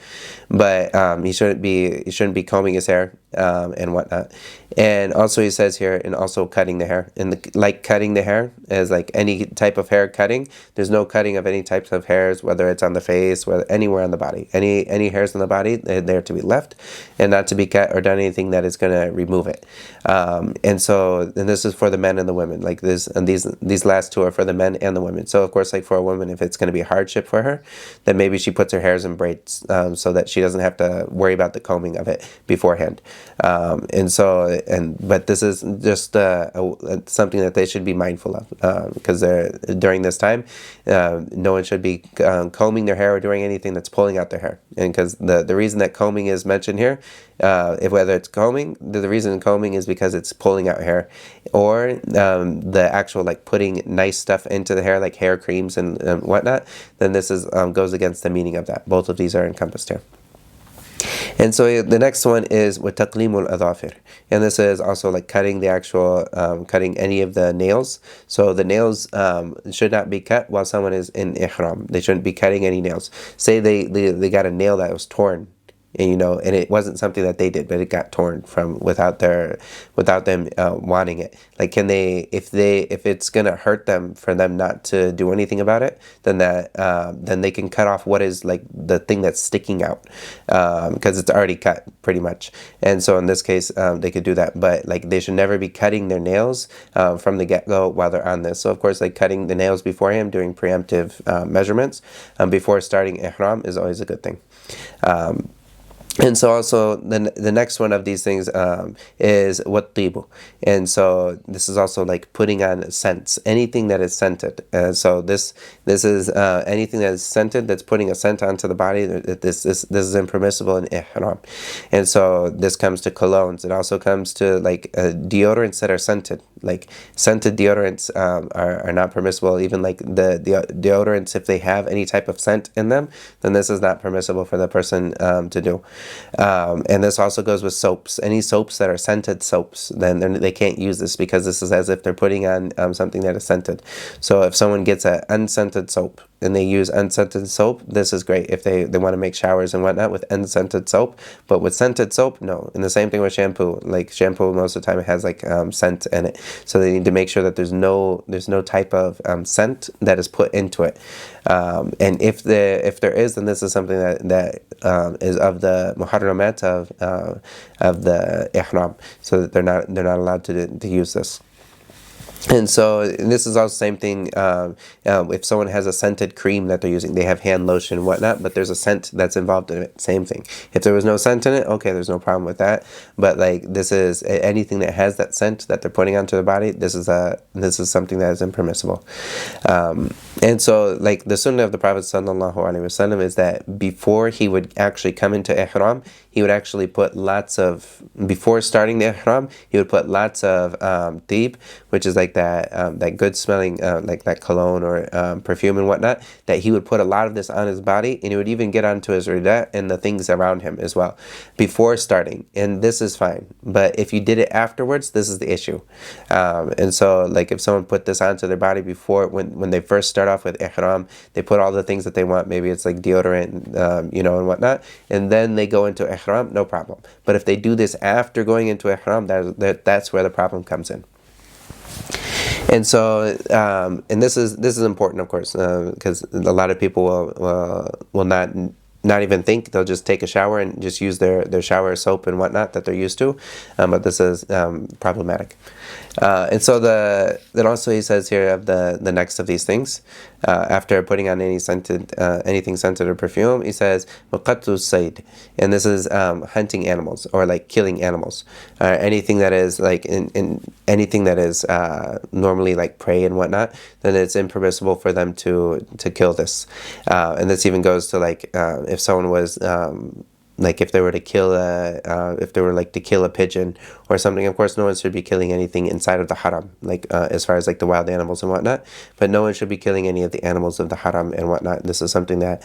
But he shouldn't be combing his hair and whatnot. And also he says here, and also cutting the hair. And like cutting the hair is like any type of hair cutting. There's no cutting of any types of hairs, whether it's on the face, whether anywhere on the body. Any hairs on the body, they're to be left and not to be cut or done anything that is going to remove it. And this is for the men and the women. Like this, and these last two are for the men and the women. So of course, like for a woman, if it's going to be a hardship for her, then maybe she puts her hairs in braids so that she doesn't have to worry about the combing of it beforehand. But this is just something that they should be mindful of because during this time, no one should be combing their hair or doing anything that's pulling out their hair. And because the reason that combing is mentioned here, whether it's combing, the reason combing is because it's pulling out hair, or the actual like putting nice stuff into the hair, like hair creams and whatnot, then this is goes against the meaning of that. Both of these are encompassed here. And so the next one is وَتَقْلِيمُ الْأَظَافِرِ, and this is also like cutting the actual, cutting any of the nails. So the nails should not be cut while someone is in Ihram. They shouldn't be cutting any nails. Say they got a nail that was torn, and and it wasn't something that they did, but it got torn from without them wanting it. Like, can they, if it's gonna hurt them for them not to do anything about it, then they can cut off what is like the thing that's sticking out, because it's already cut pretty much. And so in this case, they could do that, but like they should never be cutting their nails from the get-go while they're on this. So of course, like cutting the nails beforehand, doing preemptive measurements before starting Ihram is always a good thing. And so also the next one of these things is wat-tibu, and so this is also like putting on scents, anything that is scented. So this is anything that is scented, that's putting a scent onto the body. This is impermissible in Ihram. And so this comes to colognes. It also comes to like deodorants that are scented. Like scented deodorants are not permissible. Even like the deodorants, if they have any type of scent in them, then this is not permissible for the person to do. And this also goes with soaps. Any soaps that are scented soaps, then they can't use this, because this is as if they're putting on something that is scented. So if someone gets an unscented soap and they use unscented soap, this is great if they want to make showers and whatnot with unscented soap. But with scented soap, no. And the same thing with shampoo. Like shampoo, most of the time it has like scent in it. So they need to make sure that there's no type of scent that is put into it. And if there is, then this is something that is of the muharramat of the ihram, so that they're not allowed to use this. And so this is also the same thing. If someone has a scented cream that they're using, they have hand lotion and whatnot, but there's a scent that's involved in it, same thing. If there was no scent in it, okay, there's no problem with that. But like this is anything that has that scent that they're putting onto the body, this is something that is impermissible. And so like the sunnah of the Prophet sallallahu alaihi wasallam is that before he would actually come into ihram, he would actually put before starting the ihram, he would put lots of tib, which is like that good smelling, like that cologne or perfume and whatnot, that he would put a lot of this on his body, and he would even get onto his rida and the things around him as well before starting. And this is fine, but if you did it afterwards, this is the issue. And so like if someone put this onto their body before, when they first start off with ihram, they put all the things that they want, maybe it's like deodorant, and whatnot, and then they go into ihram, no problem. But if they do this after going into ihram, that's where the problem comes in. And so, and this is important, of course, because a lot of people will not even think. They'll just take a shower and just use their shower soap and whatnot that they're used to, but this is problematic. And so then also he says here of the next of these things, after putting on anything scented or perfume, he says وَقَتْلُ الصَّيْدِ, and this is hunting animals or like killing animals, anything that is like in anything that is normally like prey and whatnot, then it's impermissible for them to kill this. And this even goes to like if someone was like if they were to kill a pigeon or something. Of course, no one should be killing anything inside of the haram, like as far as like the wild animals and whatnot. But no one should be killing any of the animals of the haram and whatnot. This is something that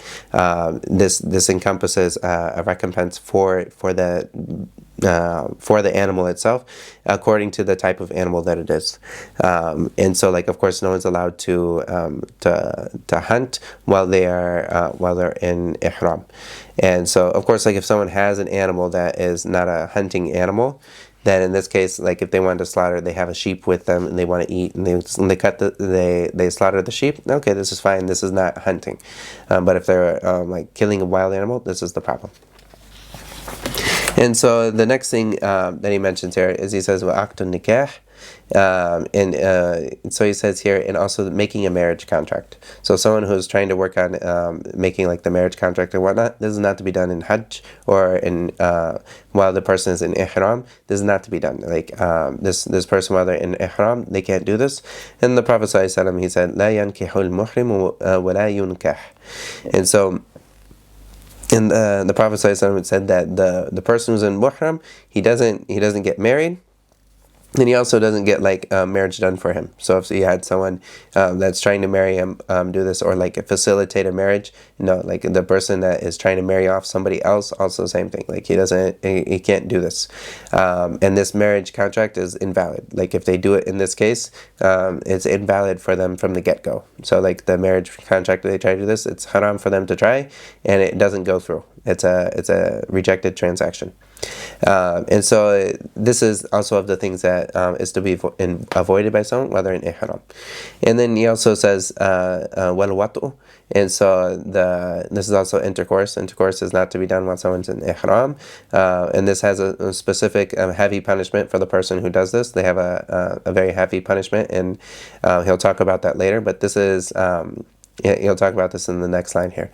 this encompasses a recompense for the animal itself, according to the type of animal that it is. And so, like, of course, no one's allowed to hunt while they're in ihram. And so, of course, like if someone has an animal that is not a hunting animal, then in this case, like if they want to slaughter, they have a sheep with them and they want to eat, and they cut they slaughter the sheep. Okay, this is fine. This is not hunting. But if they're like killing a wild animal, this is the problem. And so the next thing that he mentions here is he says wa'aqdun nikah. And so he says here, and also making a marriage contract. So someone who's trying to work on making like the marriage contract and whatnot, this is not to be done in Hajj or in while the person is in Ihram. This is not to be done. Like this person while they're in Ihram, they can't do this. And the Prophet ﷺ, he said, "La yankihul muhrim wa la yunkah." And so. And the Prophet ﷺ said that the person who's in Muhram, he doesn't get married. And he also doesn't get like marriage done for him. So if you had someone that's trying to marry him do this, or like facilitate a marriage, like the person that is trying to marry off somebody else, also the same thing. Like he can't do this. And this marriage contract is invalid. Like if they do it in this case, it's invalid for them from the get-go. So like the marriage contract that they try to do this, it's haram for them to try, and it doesn't go through. It's a rejected transaction. And so this is also of the things that is to be avoided by someone while they're in ihram. And then he also says wal watu, and so this is also intercourse. Intercourse is not to be done while someone's in ihram, and this has a specific heavy punishment for the person who does this. They have a very heavy punishment, and he'll talk about that later. But this is he'll talk about this in the next line here.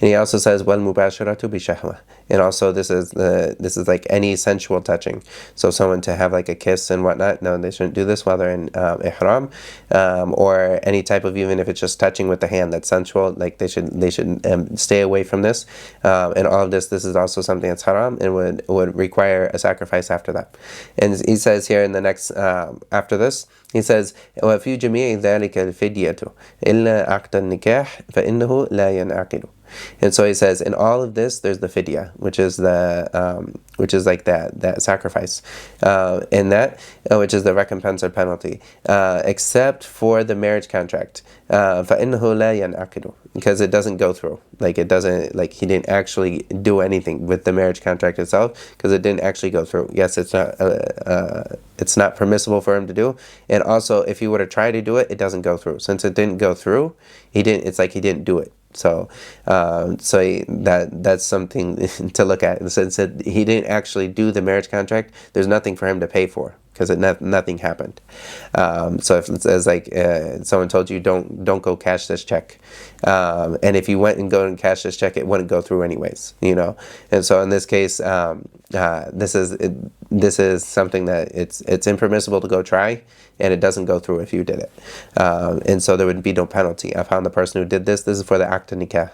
And he also says wal mubasharatu bi shahwa. And also this is like any sensual touching. So someone to have like a kiss and whatnot, no, they shouldn't do this while they're in ihram, or any type of, even if it's just touching with the hand that's sensual, like they should stay away from this. And all of this is also something that's haram and would require a sacrifice after that. And he says here in the next after this, he says وَفِي جَمِيعِ ذَلِكَ الْفِدْيَةُ إِلَّا عَقْدَ النِّكَاحِ فَإِنَّهُ لَا يَنْعَقِدُ. And so he says, in all of this, there's the fidya, which is like that sacrifice, and that which is the recompense or penalty, except for the marriage contract. فَإِنَّهُ لَا يَنْعَقِدُ, because it doesn't go through. Like it doesn't, like he didn't actually do anything with the marriage contract itself, because it didn't actually go through. Yes, it's not permissible for him to do, and also if he were to try to do it, it doesn't go through. Since it didn't go through, it's like he didn't do it. So that's something to look at. In the sense that he didn't actually do the marriage contract, there's nothing for him to pay for, because nothing happened. So if it's as like someone told you, don't go cash this check, and if you went and go and cash this check, it wouldn't go through anyways, And so in this case, this is something that it's impermissible to go try, and it doesn't go through if you did it. And so there would be no penalty upon the person who did this. This is for the aqd nikah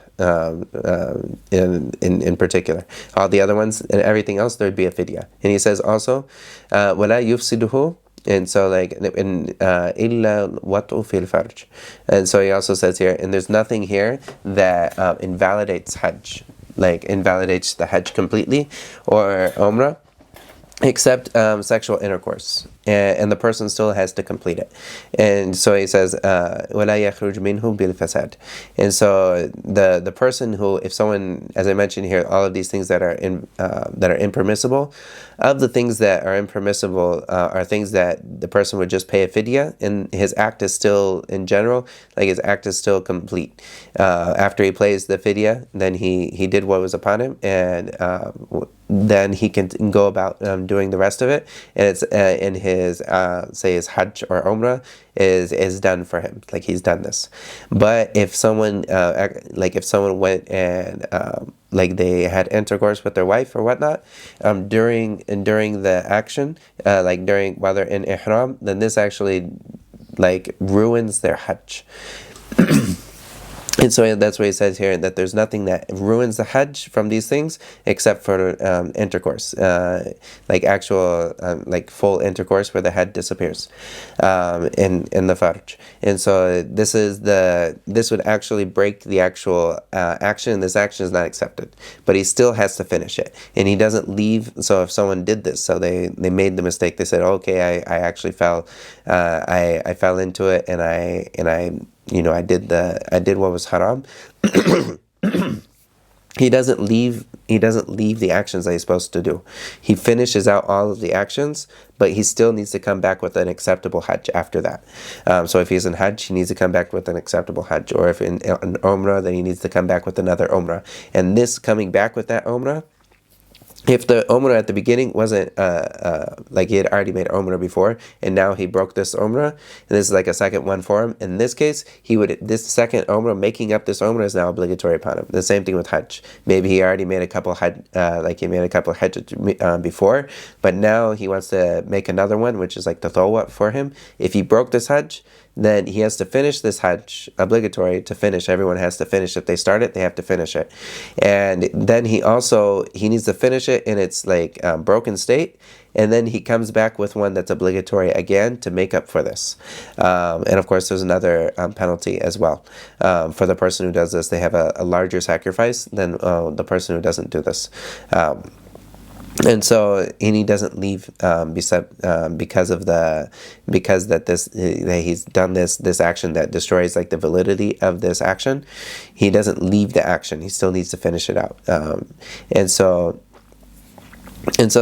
in particular. All the other ones and everything else, there'd be a fidya. And he says also, وَلَا يُفْسِدُهُ. And so like in إِلَّا وَطْءُ فِي الْفَرْجِ. And so he also says here, and there's nothing here that invalidates Hajj, like invalidates the Hajj completely, or Umrah, except sexual intercourse, and the person still has to complete it. And so he says وَلَا يَخْرُجْ مِنْهُ بِالْفَسَادِ. And so the person who, if someone, as I mentioned here, all of these things that are impermissible, of the things that are impermissible are things that the person would just pay a fidya, and his act is still, in general, like his act is still complete. After he pays the fidya, then he did what was upon him, and then he can go about doing the rest of it, and it's in his say his Hajj or Umrah is done for him, like he's done this. But if someone went and like they had intercourse with their wife or whatnot during the action, while they're in ihram, then this actually like ruins their Hajj. And so that's what he says here, that there's nothing that ruins the Hajj from these things except for intercourse, like actual like full intercourse where the head disappears in the farj. And so this would actually break the actual action, and this action is not accepted, but he still has to finish it, and he doesn't leave. So if someone did this, so they made the mistake, they said, okay, I actually fell, I fell into it, and I did what was haram. he doesn't leave the actions that he's supposed to do. He finishes out all of the actions, but he still needs to come back with an acceptable Hajj after that. So if he's in Hajj, he needs to come back with an acceptable Hajj, or if in an Umrah, then he needs to come back with another Umrah. And this coming back with that Umrah, if the Umrah at the beginning wasn't like he had already made Umrah before, and now he broke this Umrah, and this is like a second one for him. In this case, this second Umrah, making up this Umrah, is now obligatory upon him. The same thing with Hajj. Maybe he already made a couple Hajj, before, but now he wants to make another one, which is like the tawaf for him. If he broke this Hajj, then he has to finish this Hajj, obligatory to finish. Everyone has to finish. If they start it, they have to finish it. And then he needs to finish it in its like broken state, and then he comes back with one that's obligatory again to make up for this. And of course, there's another penalty as well. For the person who does this, they have a larger sacrifice than the person who doesn't do this. And so, he doesn't leave because he's done this action that destroys like the validity of this action. He doesn't leave the action. He still needs to finish it out. And so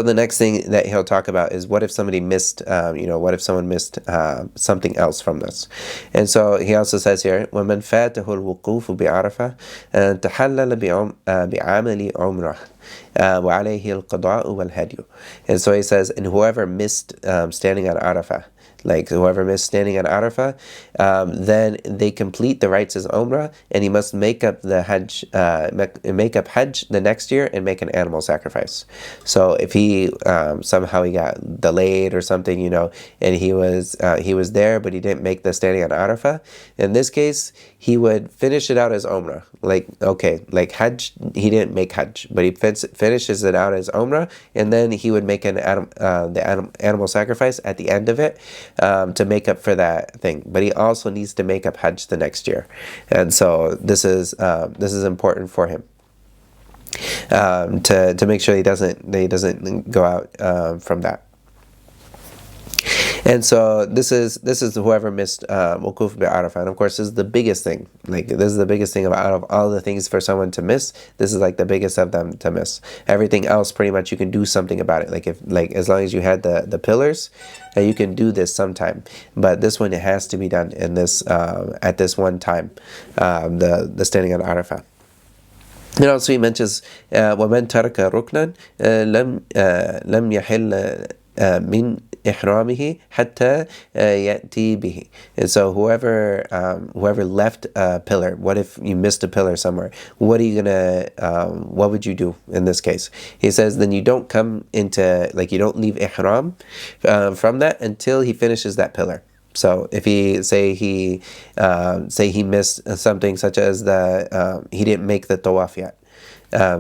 the next thing that he'll talk about is what if somebody missed, what if someone missed something else from this. And so he also says here, وَمَنْ فَاتَهُ الْوُقُوفُ بِعَرَفَةٍ تَحَلَّلَ بِعَمَلِ عُمْرَةٍ وَعَلَيْهِ الْقَضَاءُ وَالْهَدْيُ. And so he says, and whoever missed standing on Arafah, like whoever missed standing on Arafah, then they complete the rites as Umrah, and he must make up the Hajj, Hajj the next year and make an animal sacrifice. So if he somehow he got delayed or something, and he was there but he didn't make the standing on Arafah, in this case he would finish it out as Umrah. Like Hajj, he didn't make Hajj, but he finishes it out as Umrah, and then he would make the animal sacrifice at the end of it, to make up for that thing. But he also needs to make up Hajj the next year, and so this is important for him, to make sure he doesn't go out from that. And so this is whoever missed Wukuf bi Arafah. And of course, this is the biggest thing. Like, this is the biggest thing out of all the things for someone to miss. This is like the biggest of them to miss. Everything else, pretty much, you can do something about it. As long as you had the pillars, you can do this sometime. But this one, it has to be done in this at this one time, the standing on Arafah. And also he mentions وَمَنْ تَرَكَ رُكْنًا لَمْ يَحِلَّ مِنْ إحرامه حتى يأتي به. And so whoever left a pillar, what if you missed a pillar somewhere? What would you do in this case? He says, then you don't come into, you don't leave Ihram from that until he finishes that pillar. So if he missed something such as he didn't make the tawaf yet,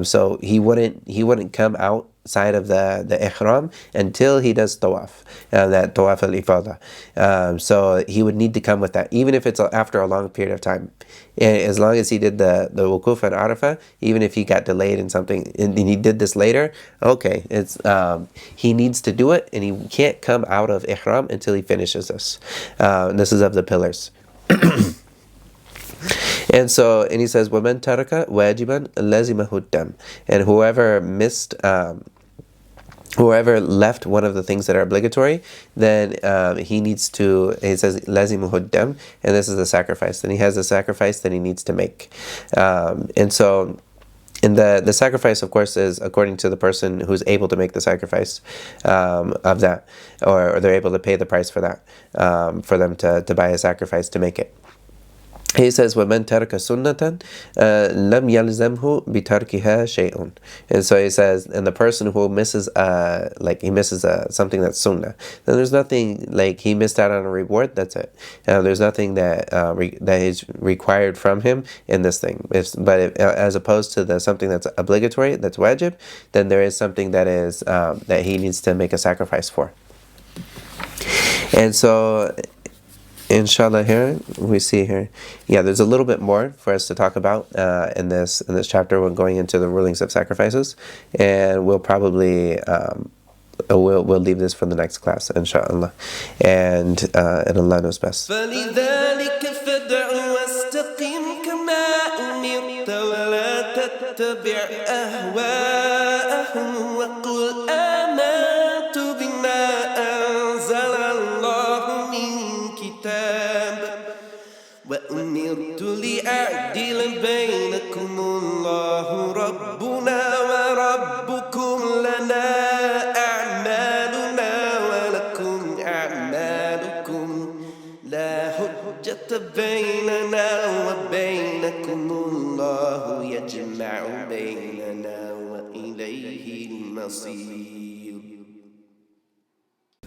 so he wouldn't come outside of the ihram until he does tawaf, that tawaf al-ifadah. So he would need to come with that, even if it's after a long period of time. And as long as he did the wukuf at Arafah, even if he got delayed in something, and he did this later, okay, it's he needs to do it, and he can't come out of ihram until he finishes this. This is of the pillars. And he says, وَمَنْ تَرَكَ وَاجِبًا لَزِمَهُ الدَّمْ. And whoever left one of the things that are obligatory, then he says لَزِمَهُ الدَّمْ, and this is a sacrifice. Then he has a sacrifice that he needs to make. And the sacrifice, of course, is according to the person who's able to make the sacrifice of that, or they're able to pay the price for that, for them to buy a sacrifice to make it. He says, وَمَنْ تَرَكَ سُنَّةً لَمْ يَلْزَمْهُ بِتَرْكِهَا شَيْءٌ. And so he says, and the person who misses something that's sunnah, then there's nothing, he missed out on a reward, that's it. There's nothing that is required from him in this thing. As opposed to something that's obligatory, that's wajib, then there is something that is that he needs to make a sacrifice for. And so, inshallah, here we see here, there's a little bit more for us to talk about in this chapter when going into the rulings of sacrifices, and we'll probably we'll leave this for the next class, inshallah, and Allah knows best. فَلِذَلِكَ فَادْعُ وَاسْتَقِمْ كَمَا أُمِرْتَ وَلَا تتبع أهواءهم وقل آمنت بما أنزل الله من كتاب وأمرت لأعدل بينكم الله ربنا وربكم لنا أعمالنا ولكم أعمالكم لا حجة بيننا وبينكم الله يجمع بيننا وإليه المصير